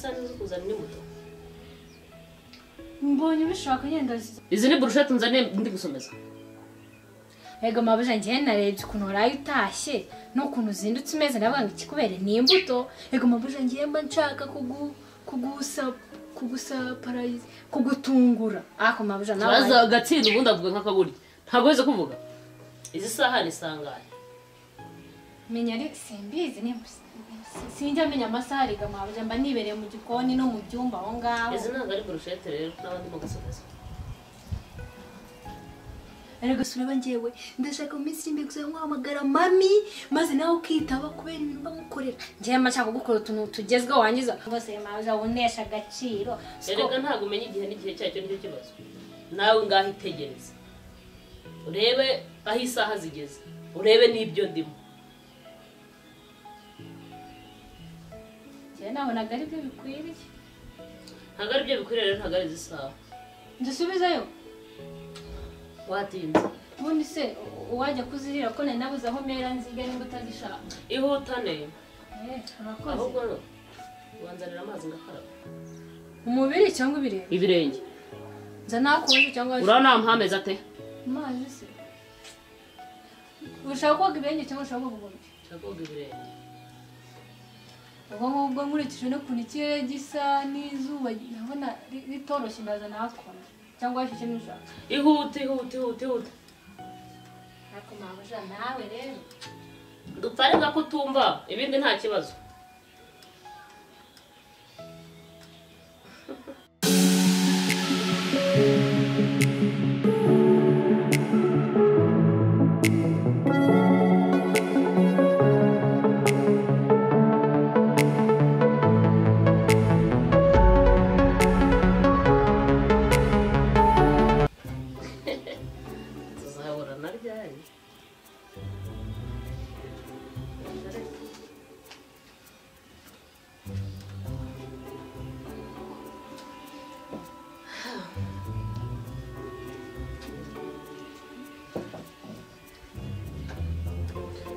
isani zo kuzana ni muto mbonye bishaka yenda izi ni brushette nzane ndi gusomeza ego mabuja ngiye narebye ukuntu waraye utashye n'ukuntu uzindutse umeze ndavuga ngo ikikubere ni imbuto ego mabuja ngiye mba nshaka kugusa parayizi kugutungura ako mabuja nawe baza gatsinda ubundi avuga nk'akaguri ntabwo weze kuvuga izi saha ni sangaye menya ari simbizi ni sinjya menya amasaha riga mabuja mba nibereye mu gikoni no mu byumba aho ngaho izi ntabwo ari brushette rero n'abandi mu gasomeza erega sureba ngewe ndashaka mu minsi y'imbe gusa nkwamagara mami maze nawe ukitaba kubera ibintu bamukorera ngewe mashaka gukora utuntu tugezweho wangiza bose mabuja unesha agaciro erega ntabwo umenya igihe n'igihe cyacyo nicyo kibazo nawe ngaho itegereze urebe aho isaha zigeze urebe n'ibyo ndimo ngewe nabonaga ari byo bikwiriye ntabwo ari byo bikwiriye rero ntabwo ari izi saha ndasubizayo watinze ubundi se uwajya kuzirira ko nari nabuze aho mera nziga nimba utazishaka ihutane urakoze ahubwo wanzanira amazi ngakaraba umubiri cyangwa ibirenge nza nakonje cyangwa urabona amhameze ate amazi se ushaka koga ibirenge cyangwa ushaka koga umubiri ushaka koga ibirenge ubwo nkurikije no kuntu ikirere gisa n'izuba ndabona ritoroshye ndaza nakona cyangwa washyushye n'ushaka ihute ariko mabuja nawe rero dupfare nka kutumva ibindi nta kibazo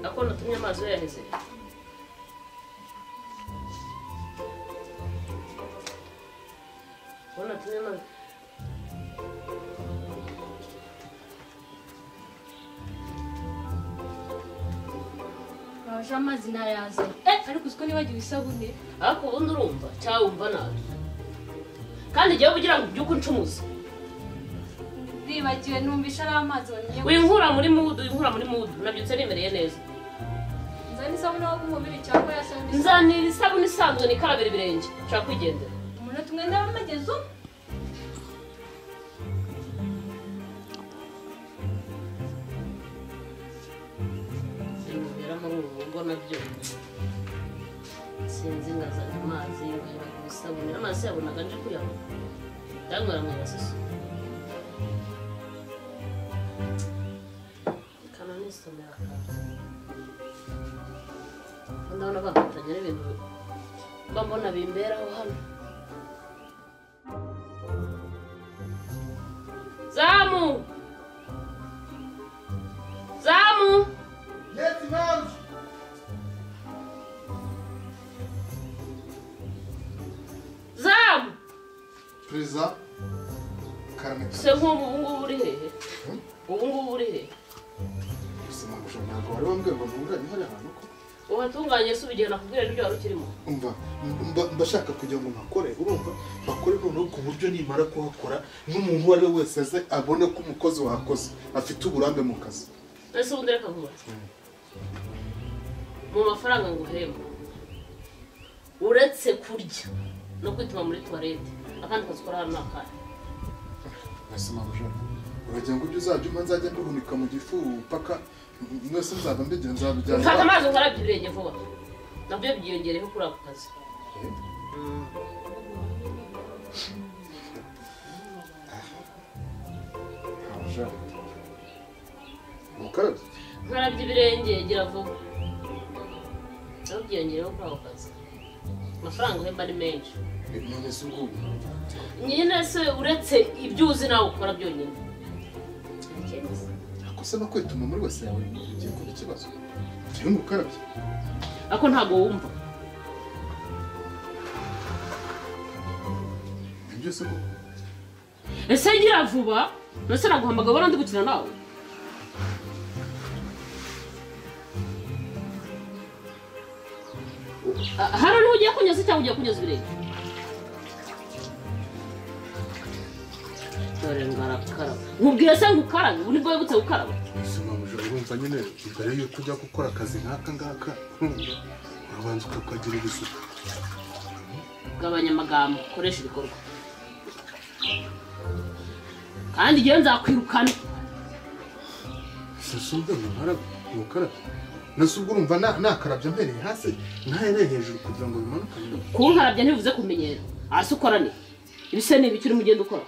ako natumye amazi yaheze ubona tumye amazi baje amazi nayaze ariko usko nibagiwe isabune ariko ubundi urumva cyangwa wumva nabi kandi igihe ugira ngo byuko ncumuza bibagiwe numvisha ari amazi waniye winkura muri mudu nabyutse nimereye neza nzani isabune wo kumubiri cyangwa yasabune nzanira isabune isanzwe nikarabira ibirenge nshaka kwigendera umuntu tumwe ndabamagezo nabyo sinzi ngazana amazi isabune amazi yabonaga nje kuyanywa yanywera mu yasiso kana nisomera ndabona bafatanya n'ibintu mbona bimberaho hano zamu yes ma'am Priza karame se nk'ubu ngubu uri hehe uri hehe sima musho ntabwo wari wambwiye ngo ntunganye hari ahantu ko uhatunganye se ubigiye nakubwira n'ibyo wari ukirimo umva ndashaka kugira ngo nakore urumva bakore noneho ku buryo nimara kuhakora n'umuntu uwo ari we wese aze abone ko umukozi wakoze afite uburambe mu kazi ese ubundi reka nkubaze mu mafaranga nguhemba uretse kurya no kwituma muri toilette akandi kazi ukora hano n'akandi nasima musho uragira ngo ujye uzajya umpa nzajya nduhunika mu gifu paka mwese nzaba mbigira nzabijyana mfata amazi nkarabya ibirenge vuba nabyo byiyongereho kuri ako kazi mukarabye nkarabya ibirenge gira vuba nabyo byiyongereho kuri ako kazi amafaranga uhemba ari menshi none se ubwo nyine se uretse ibyo uzi nawe ukora byonyine akose no kwituma muri wese yawe ugiye kuba ikibazo turi mu karabye ako ntabwo wumva nibyo se koko ese gira vuba nase naguhamagara ubona ndi gukina nawe hano niho ugiye kunyuza cyangwa ugiye kunyuza ibirenge dore ngarakaraba nkubwiye se ngo ukarabe ubu nibwo wibutse gukaraba simamuje urumva nyine mbere yuko ujya gukora akazi nk'aka ngaka urabanza ukagira isuku gabanya amagambo ukoresha ibikorwa kandi igihe nzakwirukana sisubwe mukarabe nasubwo urumva nakarabya mpereye hasi ntahereye hejuru kugira ngo bimanuke kunkarabya ntibivuze kumenyera hasi ukorane ibise ni ibiki urimo ugenda ukora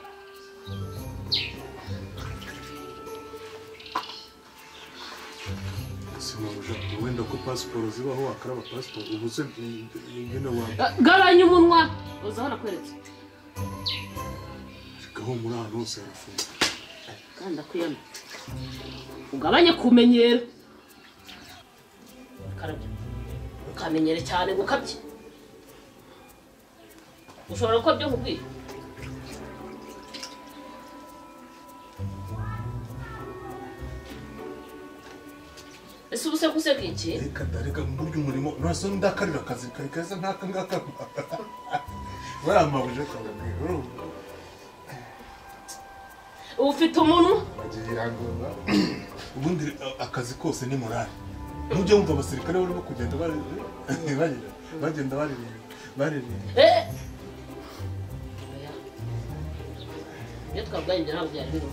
simamuje wenda ko pasiporo zibaho wakaraba pasiporo ubu se ingene wa gabanya umunwa uzaho nakweretse gaho muri ahantu hose harafunze kandi akwiyama ugabanye kumenyera karabya ukamenyere cyane gukabye ushobora gukora byo nkubwira ese ubuse guseka iki reka mburyo umurimo nase ndakarira akazi kari keza nk'aka ngaka wamabuje kababwira ufite umuntu bagira ngo ubundi akazi kose ni morale ntujye wumva abasirikare barimo kugenda bagenda baririmba iyo twabwaye ibyo ntabwo byari biriho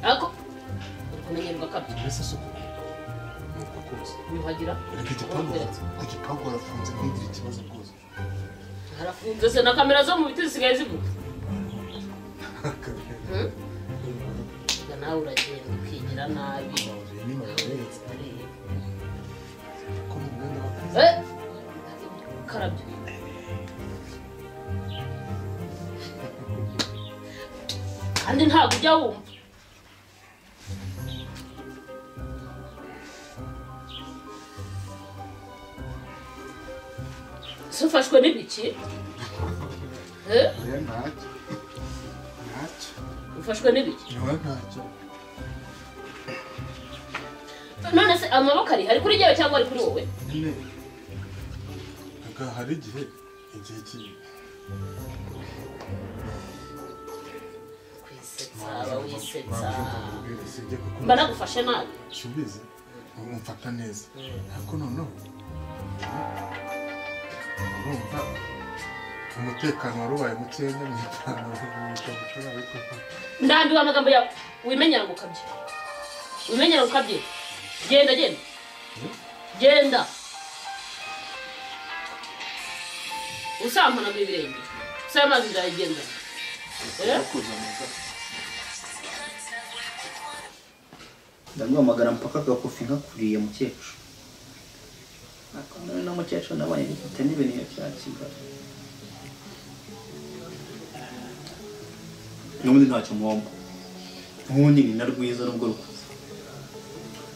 ariko kumenyerwa kabyo mbese suko nuko kose yuhagira reka ku gipangu harafunze ntugire ikibazo rwose harafunze se na kamera zo mu biti zisigaye zivuga nawe uragenda ukigira nabi karabyo kandi ntabwo ujya wumva se ufashwe n'ibiki ufashwe n'ibiki none se amaboko ari kuri jyewe cyangwa ari kuri wowe hari igihe kwisetsa aba wisetsa mba nagufashe nabi subize umfata neza ariko noneho urumva umutekano wari ubaye mukeya mu ipantaro ndambiwe amagambo yawe wimenyera ngo ukabye wimenyera ngo ukabye genda usampanaga ibirenge usaba amazi nzayigenda ndamuhamagara mpaka agakofi nkakuriye mukecuru akomeye n'umukecuru nabonye gifite n'ibintu bya Kigali n'ubundi ntacyo muhomba ubundi ni na rwiza n'ubwo rukuze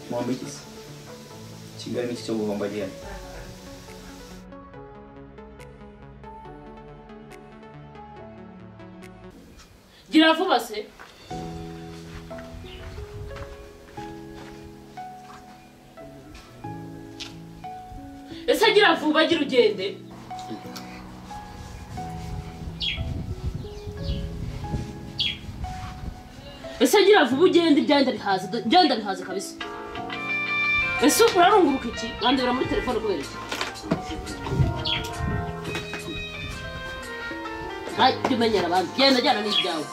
muhomba iki se Kigali n'iki cyo guhomba gihari gira vuba se ese gira vuba gira ugende ese gira vuba ugende ibyanda bihaze kabisa ese urarunguruka iki wandebera muri telefone kubera iki jya umenyera abandi genda jyana n'ibyawe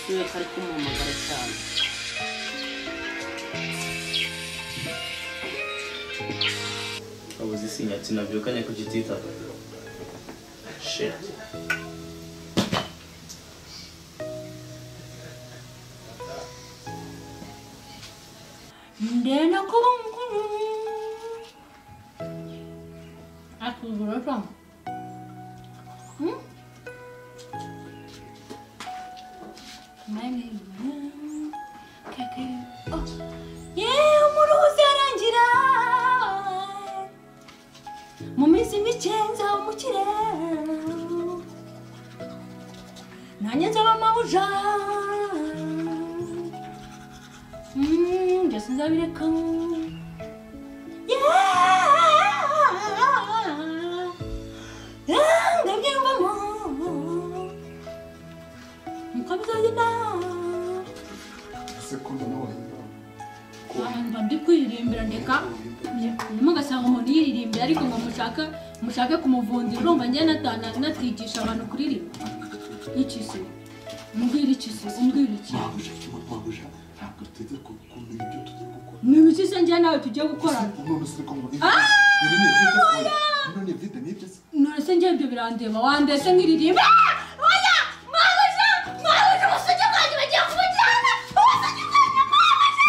niwe kari kumuhamagara cyane abuze isinyatsi nabyukanye ku gititaka shit ndena kumukuru akugura tamo Mami, kake. Oh, yeah, umuruzi arangira. ikenza mu kirere nanjye nzaba mabuja byose nzabireka ndabyiyumvamo niko bizagenda ese ko none mba ndi kwiririmbira ndeka mugasanga umuntu yiririmbira ariko ngo mushake kumuvundira urumva njye natwigisha abantu kuririmba iki se umbwira iki se umbwira iki ntabwo tuteze kumenya ibyo tugiye gukora ni ibiki se njye nawe tugiye gukorana none se ko ngo ni vide ni ibyo se none se njye ibyo birandeba wandese nk'iririmba oya mabuja ubusugi bwanjye bagiye kubujyana ubusugi bwanjye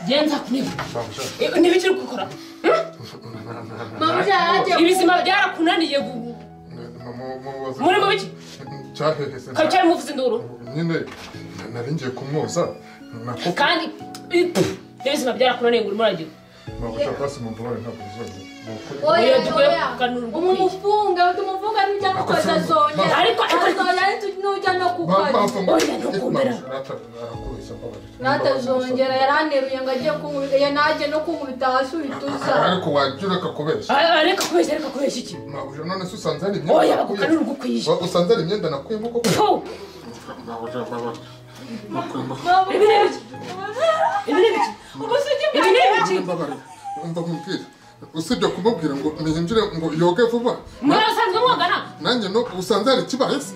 genza kuniba n'ibiki uri gukora ibizima byarakunaniye muri mu biki cyahehese kacyari muvuze induru nyine nari ngiye kumwoza nako kandi ibizima byarakunaniye ngo urimo uragira mabuja basi mu mbabare ntabwo bizongera oya umufunga n'ujya no koza azongera ariko n'ujya no kukaza oya ntukumbera natazongera yaraneruye ngo ajye kunkubita najye no kunkubita hasi uhita uza ariko wagira ureka kubeshya areka kubeshya iki mabuja none se usanze ari oya bagukanura ugukwiye usanze ari imyenda nakuyemo koko mabuja mbabare ibi ni ibiki ibi ni ibiki ibi ni ibiki mbabare umva nkubwire usibye kumubwira ngo ninjire ngo yoge vuba murasanzwe mwagana nanjye no usanze ari kibaye se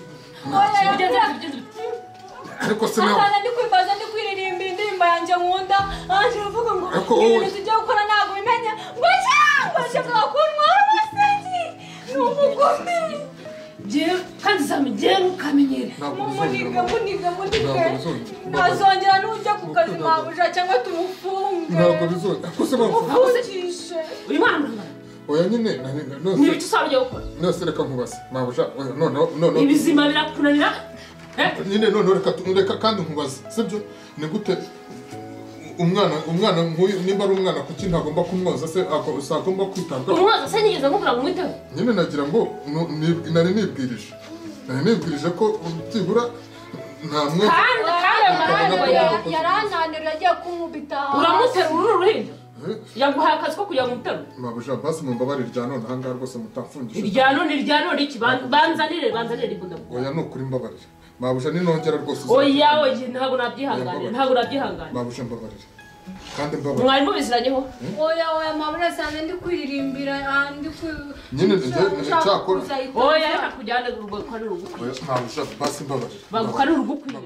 ariko se nawe ndi kwibaza ndi kwiririmba indirimbo yanjye nkunda anje uvuga ngo ibintu tugiye gukora ntabwo bimenya ngo cyangwa ashaka kuntwara umusenzi ni umugome kandi zamugera ukamenyere muniga ntazongera n'ujya ku kazi mabuja cyangwa tumufunge ntabwo bizongera ko se bamufungishije uyu mwana oya nyine ni ibiki usaba ugiye gukora nose reka nkubaze mabuja none ibizima birakunanira nyine none reka kandi nkubaze sibyo ni gute umwana nk'uyu nimba ari umwana kuki ntagomba kumwoza se agomba kwitabwaho umwoza se nigeze nkubwira ngo umwiteho nyine nagira ngo nari nibwirije ko byibura nta mwoza kandi yarananira agiye kunkubita uramutera uru ruhinja yaguhaye akazi ko kujya mutero mabuja basi mu mbabare rya none ahangaha rwose mutafungije irya none iki banzanire ibunda oya ni ukuri mbabarira mabuja ninongera rwose oya ntabwo nabyihanganira mabuja mbabarira kandi mbabarira mwari mubiziranyeho oya mabuja sanze ndi kwiririmbira nyine cyakora oya reka kujyana urwo kwa n'urugukwiye mabuja basi mbabarira bagukana urugukwiye